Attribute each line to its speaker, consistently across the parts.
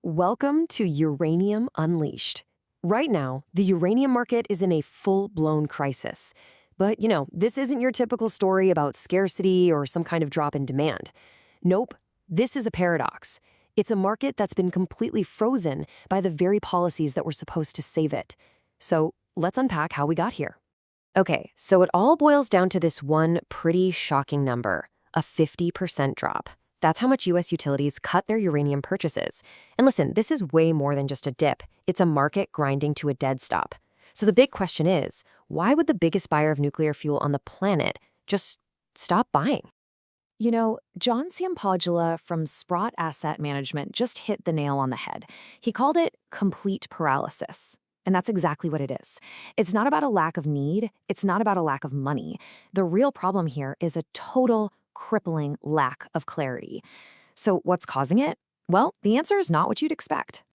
Speaker 1: Welcome to Uranium Unleashed. Right now, the uranium market is in a full-blown crisis. But, this isn't your typical story about scarcity or some kind of drop in demand. Nope, this is a paradox. It's a market that's been completely frozen by the very policies that were supposed to save it. So let's unpack how we got here. Okay, so it all boils down to this one pretty shocking number, a 50% drop. That's how much U.S. utilities cut their uranium purchases. And listen, this is way more than just a dip. It's a market grinding to a dead stop. So the big question is, why would the biggest buyer of nuclear fuel on the planet just stop buying?
Speaker 2: John Ciampaglia from Sprott Asset Management just hit the nail on the head. He called it complete paralysis. And that's exactly what it is. It's not about a lack of need. It's not about a lack of money. The real problem here is a total crippling lack of clarity. So what's causing it? Well, the answer is not what you'd expect.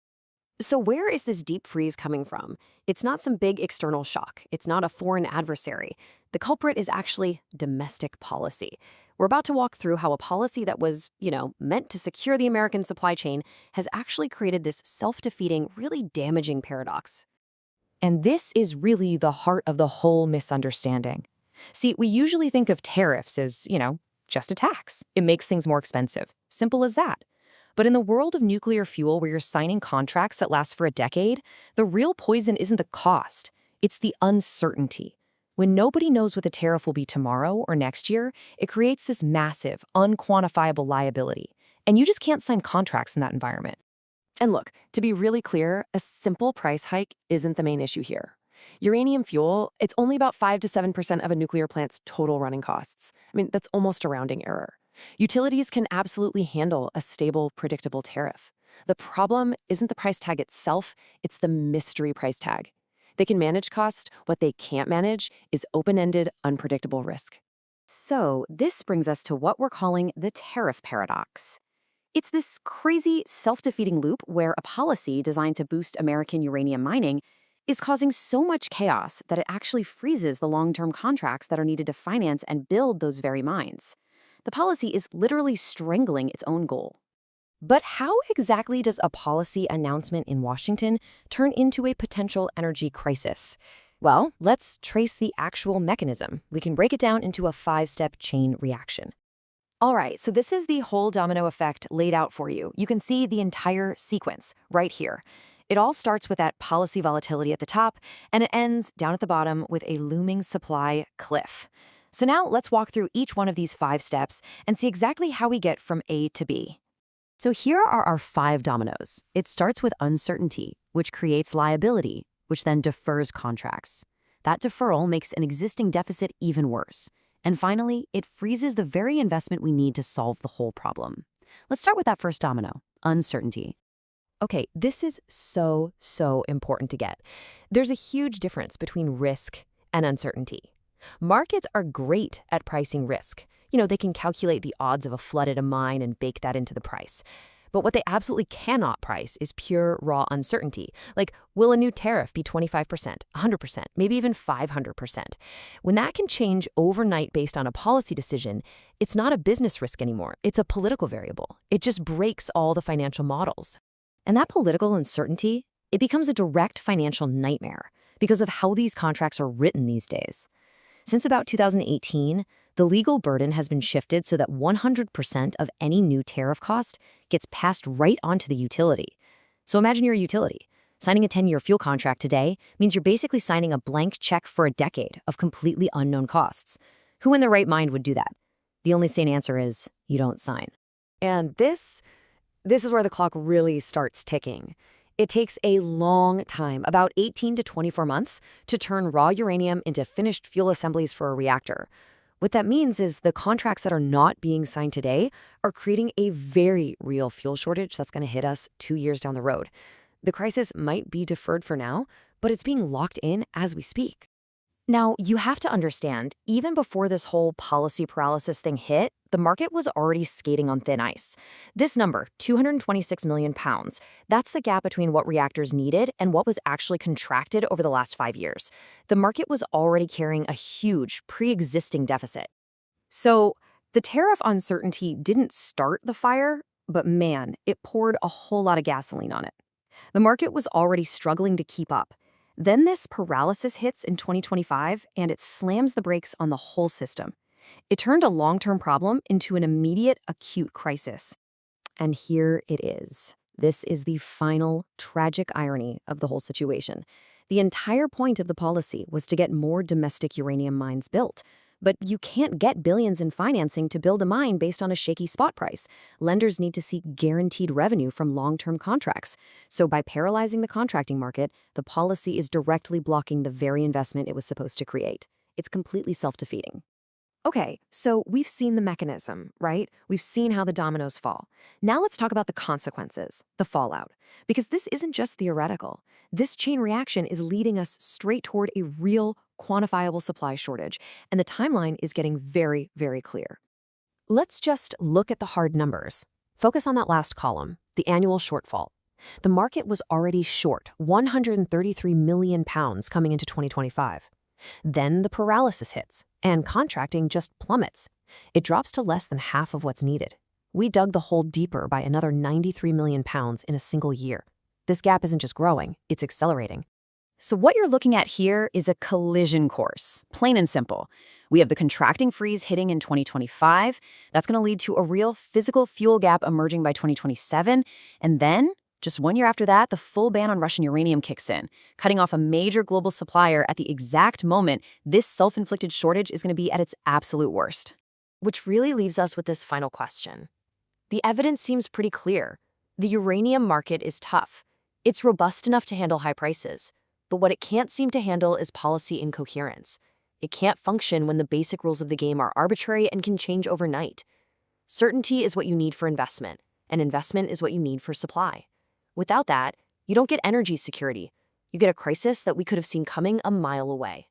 Speaker 1: So where is this deep freeze coming from? It's not some big external shock. It's not a foreign adversary. The culprit is actually domestic policy. We're about to walk through how a policy that was, meant to secure the American supply chain has actually created this self-defeating, really damaging paradox.
Speaker 2: And this is really the heart of the whole misunderstanding. See, we usually think of tariffs as, just a tax. It makes things more expensive. Simple as that. But in the world of nuclear fuel where you're signing contracts that last for a decade, the real poison isn't the cost. It's the uncertainty. When nobody knows what the tariff will be tomorrow or next year, it creates this massive, unquantifiable liability. And you just can't sign contracts in that environment.
Speaker 1: And look, to be really clear, a simple price hike isn't the main issue here. Uranium fuel, it's only about 5 to 7% of a nuclear plant's total running costs. That's almost a rounding error. Utilities can absolutely handle a stable, predictable tariff. The problem isn't the price tag itself, it's the mystery price tag. They can manage cost. What they can't manage is open-ended, unpredictable risk.
Speaker 2: So this brings us to what we're calling the tariff paradox. It's this crazy, self-defeating loop where a policy designed to boost American uranium mining is causing so much chaos that it actually freezes the long-term contracts that are needed to finance and build those very mines. The policy is literally strangling its own goal.
Speaker 1: But how exactly does a policy announcement in Washington turn into a potential energy crisis? Well, let's trace the actual mechanism. We can break it down into a 5-step chain reaction. All right, so this is the whole domino effect laid out for you. You can see the entire sequence right here. It all starts with that policy volatility at the top, and it ends down at the bottom with a looming supply cliff. So now let's walk through each one of these 5 steps and see exactly how we get from A to B. So here are our 5 dominoes. It starts with uncertainty, which creates liability, which then defers contracts. That deferral makes an existing deficit even worse. And finally, it freezes the very investment we need to solve the whole problem. Let's start with that first domino, uncertainty. Okay, this is so important to get. There's a huge difference between risk and uncertainty. Markets are great at pricing risk. They can calculate the odds of a flood at a mine and bake that into the price. But what they absolutely cannot price is pure, raw uncertainty. Like, will a new tariff be 25%, 100%, maybe even 500%? When that can change overnight based on a policy decision, it's not a business risk anymore. It's a political variable. It just breaks all the financial models. And that political uncertainty, it becomes a direct financial nightmare because of how these contracts are written these days. Since about 2018, the legal burden has been shifted so that 100% of any new tariff cost gets passed right onto the utility. So imagine you're a utility. Signing a 10-year fuel contract today means you're basically signing a blank check for a decade of completely unknown costs. Who in their right mind would do that? The only sane answer is you don't sign. And this is where the clock really starts ticking. It takes a long time, about 18 to 24 months, to turn raw uranium into finished fuel assemblies for a reactor. What that means is the contracts that are not being signed today are creating a very real fuel shortage that's going to hit us 2 years down the road. The crisis might be deferred for now, but it's being locked in as we speak. Now, you have to understand, even before this whole policy paralysis thing hit, the market was already skating on thin ice. This number, 226 million pounds, that's the gap between what reactors needed and what was actually contracted over the last 5 years. The market was already carrying a huge, pre-existing deficit. So the tariff uncertainty didn't start the fire, but man, it poured a whole lot of gasoline on it. The market was already struggling to keep up. Then this paralysis hits in 2025, and it slams the brakes on the whole system. It turned a long-term problem into an immediate, acute crisis. And here it is. This is the final tragic irony of the whole situation. The entire point of the policy was to get more domestic uranium mines built. But you can't get billions in financing to build a mine based on a shaky spot price. Lenders need to seek guaranteed revenue from long-term contracts. So by paralyzing the contracting market, the policy is directly blocking the very investment it was supposed to create. It's completely self-defeating. Okay, so we've seen the mechanism, right? We've seen how the dominoes fall. Now let's talk about the consequences, the fallout. Because this isn't just theoretical. This chain reaction is leading us straight toward a real, quantifiable supply shortage, and the timeline is getting very, very clear. Let's just look at the hard numbers. Focus on that last column, the annual shortfall. The market was already short 133 million pounds coming into 2025. Then the paralysis hits, and contracting just plummets. It drops to less than half of what's needed. We dug the hole deeper by another 93 million pounds in a single year. This gap isn't just growing, it's accelerating.
Speaker 2: So what you're looking at here is a collision course, plain and simple. We have the contracting freeze hitting in 2025. That's going to lead to a real physical fuel gap emerging by 2027. And then, just 1 year after that, the full ban on Russian uranium kicks in, cutting off a major global supplier at the exact moment this self-inflicted shortage is going to be at its absolute worst.
Speaker 1: Which really leaves us with this final question. The evidence seems pretty clear. The uranium market is tough. It's robust enough to handle high prices. But what it can't seem to handle is policy incoherence. It can't function when the basic rules of the game are arbitrary and can change overnight. Certainty is what you need for investment, and investment is what you need for supply. Without that, you don't get energy security. You get a crisis that we could have seen coming a mile away.